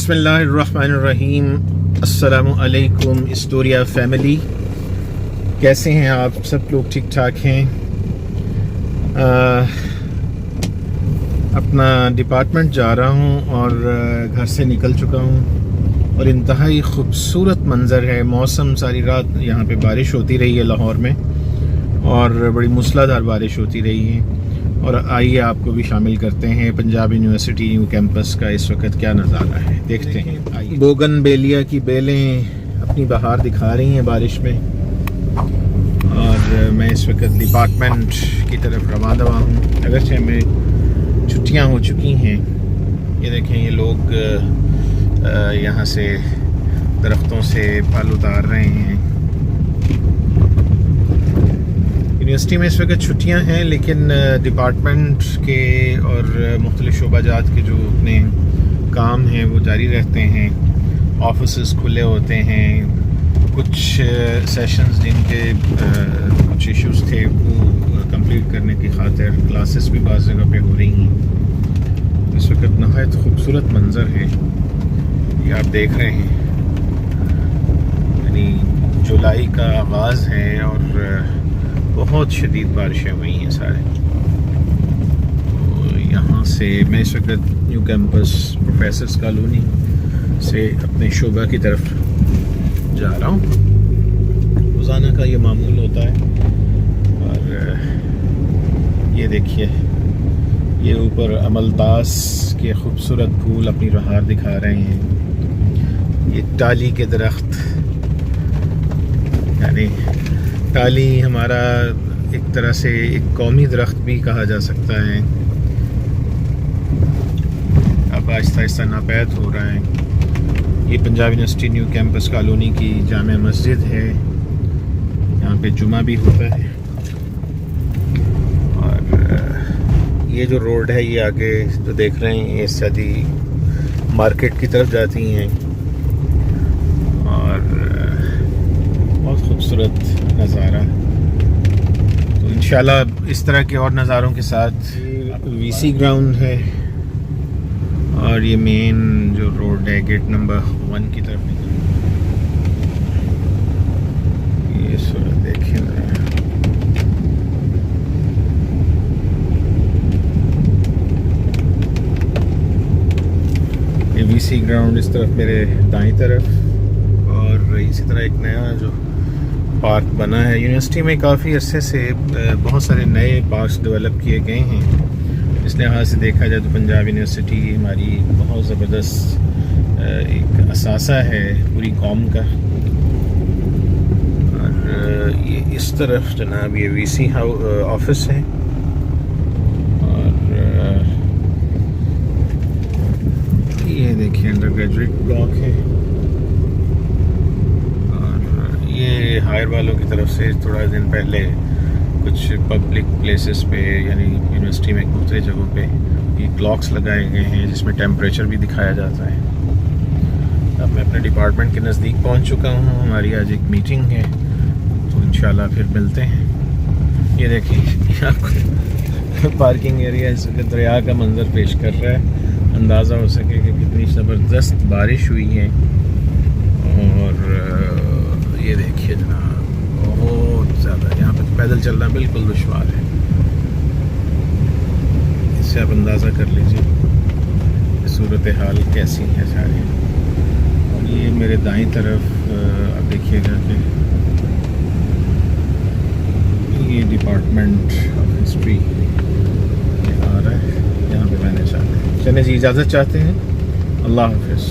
بسم اللہ الرحمن الرحیم۔ السلام علیکم اسٹوریا فیملی، کیسے ہیں آپ سب لوگ؟ ٹھیک ٹھاک ہیں؟ اپنا ڈپارٹمنٹ جا رہا ہوں اور گھر سے نکل چکا ہوں اور انتہائی خوبصورت منظر ہے۔ موسم ساری رات یہاں پہ بارش ہوتی رہی ہے لاہور میں، اور بڑی موسلادھار بارش ہوتی رہی ہے۔ اور آئیے آپ کو بھی شامل کرتے ہیں پنجاب یونیورسٹی نیو کیمپس کا اس وقت کیا نظارہ ہے، دیکھتے ہیں۔ بوگن بیلیا کی بیلیں اپنی بہار دکھا رہی ہیں بارش میں، اور میں اس وقت ڈپارٹمنٹ کی طرف روانہ ہوں، اگرچہ میں چھٹیاں ہو چکی ہیں۔ یہ دیکھیں، یہ لوگ یہاں سے درختوں سے پھل اتار رہے ہیں۔ یونیورسٹی میں اس وقت چھٹیاں ہیں، لیکن ڈپارٹمنٹ کے اور مختلف شعبہ جات کے جو اپنے کام ہیں وہ جاری رہتے ہیں۔ آفیسز کھلے ہوتے ہیں، کچھ سیشنز جن کے کچھ ایشوز تھے وہ کمپلیٹ کرنے کی خاطر کلاسز بھی بعض جگہ پہ ہو رہی ہیں۔ اس وقت نہایت خوبصورت منظر ہے، یہ آپ دیکھ رہے ہیں۔ یعنی جولائی کا آغاز ہے اور بہت شدید بارشیں ہوئی ہیں سارے۔ یہاں سے میں اس وقت نیو کیمپس پروفیسرز کالونی سے اپنے شعبہ کی طرف جا رہا ہوں۔ روزانہ کا یہ معمول ہوتا ہے۔ اور یہ دیکھیے، یہ اوپر عملتاس کے خوبصورت پھول اپنی بہار دکھا رہے ہیں۔ یہ ٹالی کے درخت، یعنی ٹالی ہمارا ایک طرح سے ایک قومی درخت بھی کہا جا سکتا ہے، اب آہستہ آہستہ ناپید ہو رہا ہے۔ یہ Punjab university new campus colony کی جامع مسجد ہے، یہاں پہ جمعہ بھی ہوتا ہے۔ اور یہ جو روڈ ہے، یہ آگے جو دیکھ رہے ہیں، یہ سیدھی مارکیٹ کی طرف جاتی ہیں، اور بہت خوبصورت نظارہ۔ تو انشاءاللہ اس طرح کے اور نظاروں کے ساتھ وی سی گراؤنڈ ہے، اور یہ مین جو روڈ ہے گیٹ نمبر 1 کی طرف نکل۔ یہ صورت دیکھیں ذرا، یہ وی سی گراؤنڈ اس طرف میرے دائیں طرف، اور اسی طرح ایک نیا جو پارک بنا ہے۔ یونیورسٹی میں کافی عرصے سے بہت سارے نئے پارکس ڈیولپ کیے گئے ہیں۔ اس لحاظ سے دیکھا جائے تو پنجاب یونیورسٹی ہماری بہت زبردست ایک اثاثہ ہے پوری قوم کا۔ اور یہ اس طرف جناب یہ وی سی آفس ہے، اور یہ دیکھیں انڈر گریجویٹ بلاک ہے۔ یہ ہائر والوں کی طرف سے تھوڑا دن پہلے کچھ پبلک پلیسز پہ، یعنی یونیورسٹی میں مختلف جگہوں پہ یہ کلاکس لگائے گئے ہیں جس میں ٹیمپریچر بھی دکھایا جاتا ہے۔ اب میں اپنے ڈپارٹمنٹ کے نزدیک پہنچ چکا ہوں، ہماری آج ایک میٹنگ ہے، تو انشاءاللہ پھر ملتے ہیں۔ یہ دیکھیں، آپ کو پارکنگ ایریا اس وقت دریا کا منظر پیش کر رہا ہے، اندازہ ہو سکے کہ کتنی زبردست بارش ہوئی ہے۔ اور یہ دیکھیے جناب، بہت زیادہ یہاں پہ پیدل چلنا بالکل دشوار ہے، اس سے آپ اندازہ کر لیجیے کہ صورتحال کیسی ہے ساری۔ اور یہ میرے دائیں طرف آپ دیکھیے گا کہ یہ ڈپارٹمنٹ آف ہسٹری آ رہا ہے، یہاں پہ میں نے چلنے جی اجازت چاہتے ہیں۔ اللہ حافظ۔